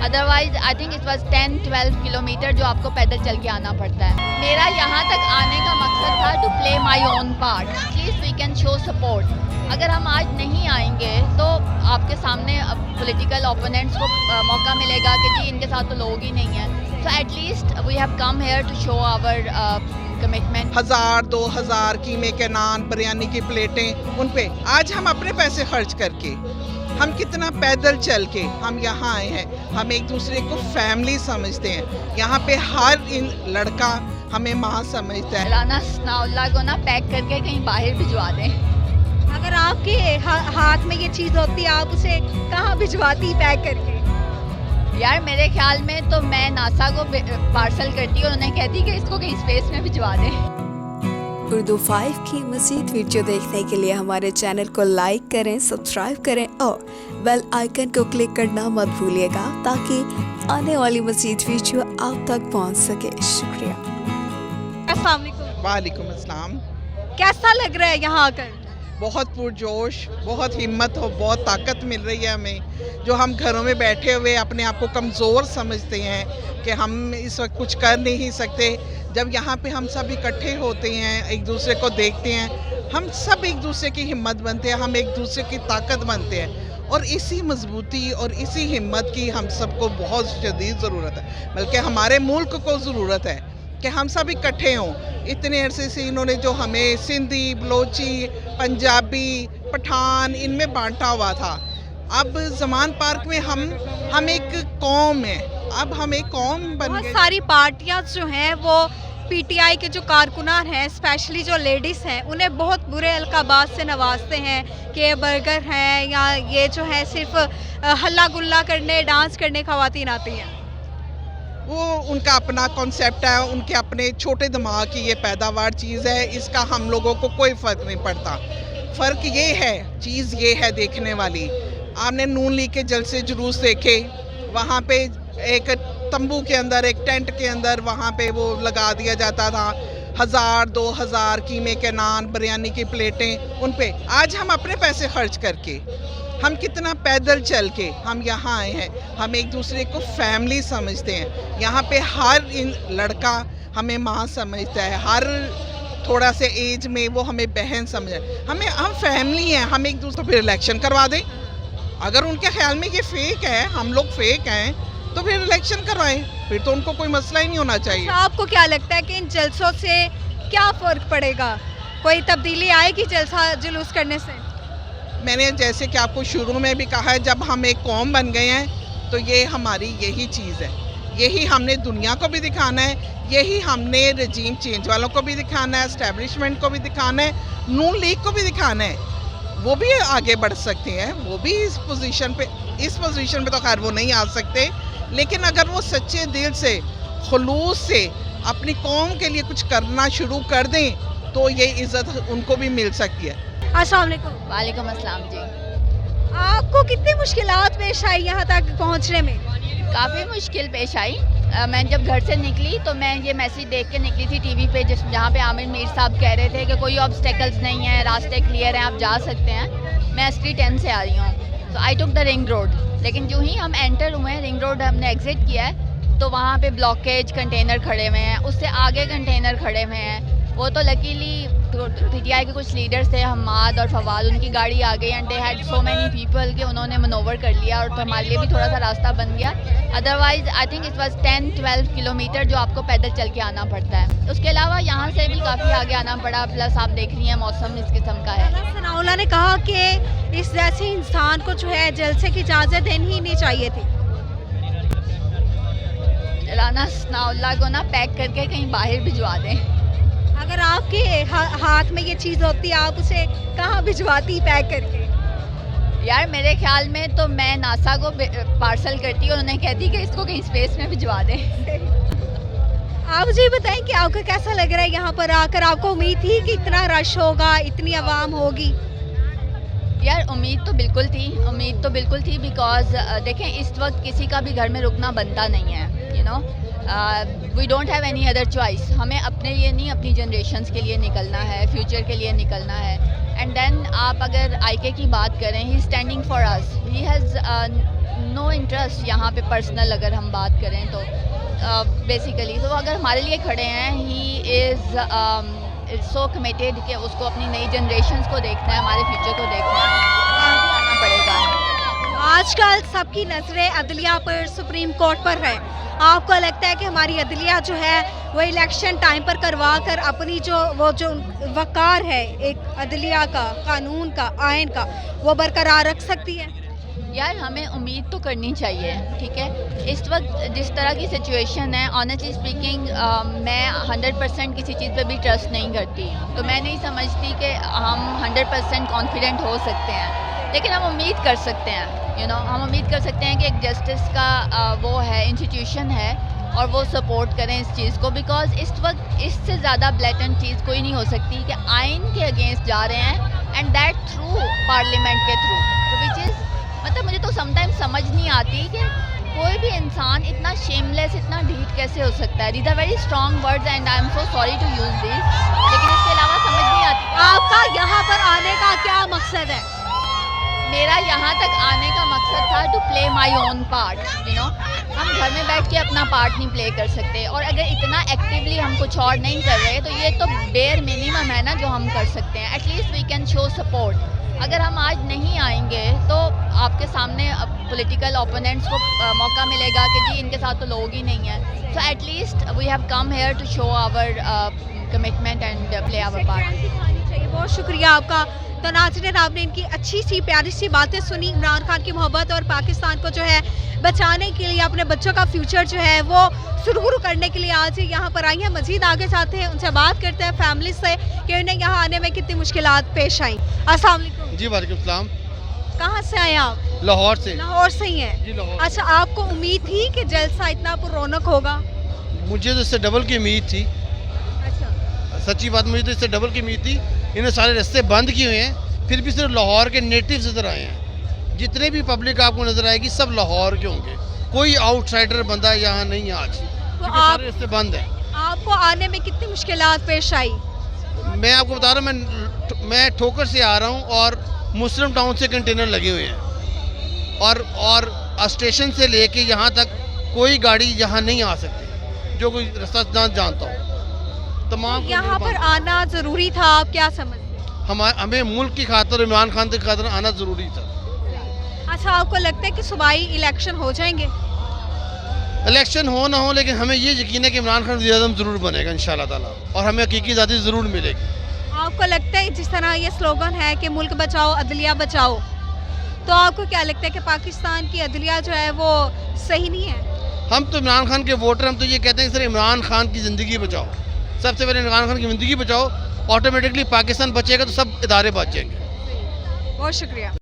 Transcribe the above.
Otherwise I think it was 10-12 kilometre जो आपको पैदल चल के आना पड़ता है। मेरा यहाँ तक आने का मकसद था to play my own part, at least we can show support. अगर हम आज नहीं आएंगे तो आपके सामने पॉलिटिकल ओपोनेंट्स को मौका मिलेगा कि जी इनके साथ तो लोग ही नहीं हैं। So at least we have come here to show our commitment. 1000-2000 कीमे के नान, बिरयानी की प्लेटें, उन पे आज हम अपने पैसे खर्च करके, हम कितना पैदल चल के हम यहाँ आए हैं। हम एक दूसरे को फैमिली समझते हैं। यहाँ पे हर लड़का हमें माँ समझता है। राना सनाउल्लाह को ना पैक करके कहीं बाहर भिजवा दें। अगर आपके हाथ में ये चीज़ होती, आप उसे कहाँ भिजवाती पैक करके? यार मेरे ख्याल में तो मैं नासा को पार्सल करती और उन्हें कहती कि इसको कहीं स्पेस में भिजवा दें। उर्दू 5 की मज़ीद वीडियो देखने के लिए हमारे चैनल को लाइक करें, सब्सक्राइब करें और बेल आइकन को क्लिक करना मत भूलिएगा ताकि आने वाली मज़ीद वीडियो आप तक पहुंच सके। शुक्रिया। अस्सलाम वालेकुम। वालेकुम अस्सलाम। कैसा लग रहा है यहाँ आकर? बहुत पुरजोश, बहुत हिम्मत और बहुत ताकत मिल रही है हमें। जो हम घरों में बैठे हुए अपने आप को कमज़ोर समझते हैं कि हम इस वक्त कुछ कर नहीं सकते, जब यहाँ पे हम सब इकट्ठे होते हैं, एक दूसरे को देखते हैं, हम सब एक दूसरे की हिम्मत बनते हैं, हम एक दूसरे की ताकत बनते हैं। और इसी मजबूती और इसी हिम्मत की हम सबको बहुत शदीद ज़रूरत है, बल्कि हमारे मुल्क को ज़रूरत है कि हम सब इकट्ठे हों। इतने अरसे से इन्होंने जो हमें सिंधी, बलोची, पंजाबी, पठान इनमें बांटा हुआ था, अब जमान पार्क में हम एक कौम है। अब हम एक कौम बन बहुत गए। सारी पार्टियां जो हैं वो पीटीआई के जो कारकुनान हैं, स्पेशली जो लेडीज़ हैं, उन्हें बहुत बुरे अलकाबात से नवाजते हैं कि ये बर्गर हैं या ये जो है सिर्फ हल्ला गुल्ला करने, डांस करने ख़वातीन आती हैं। वो उनका अपना कॉन्सेप्ट है, उनके अपने छोटे दिमाग की ये पैदावार चीज़ है, इसका हम लोगों को कोई फ़र्क नहीं पड़ता। फ़र्क ये है, चीज़ ये है देखने वाली। आपने नून लीग के जलसे जुलूस देखे, वहाँ पे एक तंबू के अंदर, एक टेंट के अंदर वहाँ पे वो लगा दिया जाता था 1000-2000 कीमे के नान, बिरयानी की प्लेटें, उन पे आज हम अपने पैसे खर्च करके, हम कितना पैदल चल के हम यहाँ आए हैं। हम एक दूसरे को फैमिली समझते हैं। यहाँ पे हर लड़का हमें माँ समझता है, हर थोड़ा से एज में वो हमें बहन समझे। हम फैमिली हैं। हम एक दूसरे को इलेक्शन करवा दें। अगर उनके ख्याल में ये फेक है, हम लोग फेक हैं, तो फिर इलेक्शन करवाएं, फिर तो उनको कोई मसला ही नहीं होना चाहिए। अच्छा, आपको क्या लगता है कि इन जलसों से क्या फ़र्क पड़ेगा? कोई तब्दीली आएगी जलसा जुलूस करने से? मैंने जैसे कि आपको शुरू में भी कहा है, जब हम एक कौम बन गए हैं तो ये हमारी यही चीज़ है, यही हमने दुनिया को भी दिखाना है, यही हमने रजीम चेंज वालों को भी दिखाना है, एस्टेब्लिशमेंट को भी दिखाना है, नून लीग को भी दिखाना है। वो भी आगे बढ़ सकते हैं, वो भी इस पोजीशन पे तो खैर वो नहीं आ सकते, लेकिन अगर वो सच्चे दिल से, खुलूस से अपनी कौम के लिए कुछ करना शुरू कर दें तो ये इज़्ज़त उनको भी मिल सकती है। अस्सलाम वालेकुम। वालेकुम अस्सलाम जी। आपको कितनी मुश्किलात पेश आई यहाँ तक पहुँचने में? काफ़ी मुश्किल पेश आई। मैं जब घर से निकली तो मैं ये मैसेज देख के निकली थी टीवी पे, जहाँ पे आमिर मीर साहब कह रहे थे कि कोई ऑब्स्टेकल्स नहीं है, रास्ते क्लियर हैं, आप जा सकते हैं। मैं एसटी 10 से आ रही हूँ, तो आई टुक द रिंग रोड। लेकिन जो ही हम एंटर हुए हैं, रिंग रोड हमने एग्जिट किया है, तो वहाँ पे ब्लॉकेज, कंटेनर खड़े हुए हैं, उससे आगे कंटेनर खड़े हुए हैं। वो तो लकीली पीटीआई के कुछ लीडर्स थे, हमाद और फवाद, उनकी गाड़ी आ गई and they had so many people कि उन्होंने मनोवर कर लिया और तो हमारे लिए भी थोड़ा सा रास्ता बन गया। Otherwise I think it was 10-12 kilometre जो आपको पैदल चल के आना पड़ता है। उसके अलावा यहाँ से भी काफ़ी आगे आना पड़ा, प्लस आप देख रही हैं मौसम इस किस्म का है। सनाउल्लाह ने कहा कि इस जैसे इंसान को जो है जलसे की इजाज़त देनी ही नहीं चाहिए थी। राना सनाउल्लाह को ना पैक करके कहीं बाहर भिजवा दें। अगर आपके हाथ में ये चीज़ होती, आप उसे कहाँ भिजवाती पैक करके? यार मेरे ख्याल में तो मैं नासा को पार्सल करती और उन्हें कहती कि इसको कहीं स्पेस में भिजवा दें। आप मुझे बताएं कि आपको कैसा लग रहा है यहाँ पर आकर? आपको उम्मीद थी कि इतना रश होगा, इतनी आवाम होगी? यार उम्मीद तो बिल्कुल थी बिकॉज देखें इस वक्त किसी का भी घर में रुकना बनता नहीं है, you know. We don't have any other choice. हमें अपने लिए नहीं, अपनी जनरेशन्स के लिए निकलना है, फ्यूचर के लिए निकलना है। एंड देन आप अगर आईके की बात करें, he is standing for us, he has no interest यहाँ पे पर्सनल अगर हम बात करें तो बेसिकली तो अगर हमारे लिए खड़े हैं ही इज़ सो कमिटेड कि उसको अपनी नई जनरेशन्स को देखना है, हमारे फ्यूचर को देखना है, आगे आना पड़ेगा। आजकल सबकी नज़रें अदलिया पर, सुप्रीम कोर्ट पर है। आपको लगता है कि हमारी अदलिया जो है वो इलेक्शन टाइम पर करवा कर अपनी जो वक़ार है एक अदलिया का, कानून का, आयन का, वो बरकरार रख सकती है? यार हमें उम्मीद तो करनी चाहिए, ठीक है। इस वक्त जिस तरह की सिचुएशन है, ऑनेस्टली स्पीकिंग मैं 100% किसी चीज़ पे भी ट्रस्ट नहीं करती, तो मैं नहीं समझती कि हम 100% कॉन्फिडेंट हो सकते हैं, लेकिन हम उम्मीद कर सकते हैं, हम उम्मीद कर सकते हैं कि एक जस्टिस का वो है, इंस्टीट्यूशन है, और वो सपोर्ट करें इस चीज़ को, बिकॉज इस वक्त इससे ज़्यादा ब्लैटेंट चीज़ कोई नहीं हो सकती कि आइन के अगेंस्ट जा रहे हैं एंड दैट थ्रू पार्लियामेंट के थ्रू, विच इज़ मतलब मुझे तो समटाइम्स समझ नहीं आती कि कोई भी इंसान इतना शेमलेस, इतना ढीठ कैसे हो सकता है। These are very strong words and I am so sorry to use this, लेकिन इसके अलावा समझ नहीं आती। आपका यहाँ पर आने का क्या मकसद है? मेरा यहाँ तक आने का मकसद था to play my own part, हम घर में बैठ के अपना पार्ट नहीं प्ले कर सकते, और अगर इतना एक्टिवली हम कुछ और नहीं कर रहे तो ये तो बेयर मिनिमम है ना जो हम कर सकते हैं। At least we can show support. अगर हम आज नहीं आएंगे तो आपके सामने पॉलिटिकल ओपोनेंट्स को मौका मिलेगा कि जी इनके साथ तो लोग ही नहीं हैं, so at least we have come here to show our commitment and play our part. बहुत शुक्रिया आपका। तो नाज़रीन, आपने इनकी अच्छी सी प्यारी सी बातें सुनी। इमरान खान की मोहब्बत और पाकिस्तान को जो है बचाने के लिए, अपने बच्चों का फ्यूचर जो है वो सुरखरू करने के लिए आज यहाँ पर आई हैं। मजीद आगे जाते हैं, उनसे बात करते हैं फैमिली से कि उन्हें यहाँ आने में कितनी मुश्किलात पेश आई। अस्सलाम वालेकुम। जी वालेकुम सलाम। कहाँ से आए आप? लाहौर से। लाहौर से ही हैं? जी लाहौर। अच्छा, आपको उम्मीद थी कि जलसा इतना रौनक होगा? मुझे तो इससे डबल की उम्मीद थी। अच्छा, सच्ची बात, मुझे तो इससे डबल की उम्मीद थी। इन्हें सारे रास्ते बंद किए हुए हैं, फिर भी सिर्फ लाहौर के नेटिव्स इधर आए हैं। जितने भी पब्लिक आपको नज़र आएगी सब लाहौर के होंगे, कोई आउटसाइडर बंदा यहाँ नहीं है आज, क्योंकि सारे रास्ते बंद हैं। आपको आने में कितनी मुश्किलात पेश आई? मैं आपको बता रहा हूँ, मैं ठोकर से आ रहा हूँ और मुस्लिम टाउन से कंटेनर लगे हुए हैं, और स्टेशन से लेके यहाँ तक कोई गाड़ी यहाँ नहीं आ सकती जो कोई रास्ता ना जानता हो। तमाम यहाँ पर आना ज़रूरी था, आप क्या समझते हैं? हमें मुल्क की खातिर, इमरान खान की खातिर आना ज़रूरी था। अच्छा, आपको लगता है कि सूबाई इलेक्शन हो जाएंगे? इलेक्शन हो ना हो, लेकिन हमें ये यकीन है कि इमरान खान वज़ीर-ए-आज़म ज़रूर बनेगा इंशाल्लाह ताला, और हमें हकीकी आज़ादी ज़रूर मिलेगी। आपको लगता है जिस तरह ये स्लोगन है कि मुल्क बचाओ अदलिया बचाओ, तो आपको क्या लगता है कि पाकिस्तान की अदलिया जो है वो सही नहीं है? हम तो इमरान खान के वोटर, हम तो ये कहते हैं कि सर इमरान खान की ज़िंदगी बचाओ, सबसे पहले इमरान खान की ज़िंदगी बचाओ, ऑटोमेटिकली पाकिस्तान बचेगा तो सब इदारे बच जाएंगे। बहुत शुक्रिया।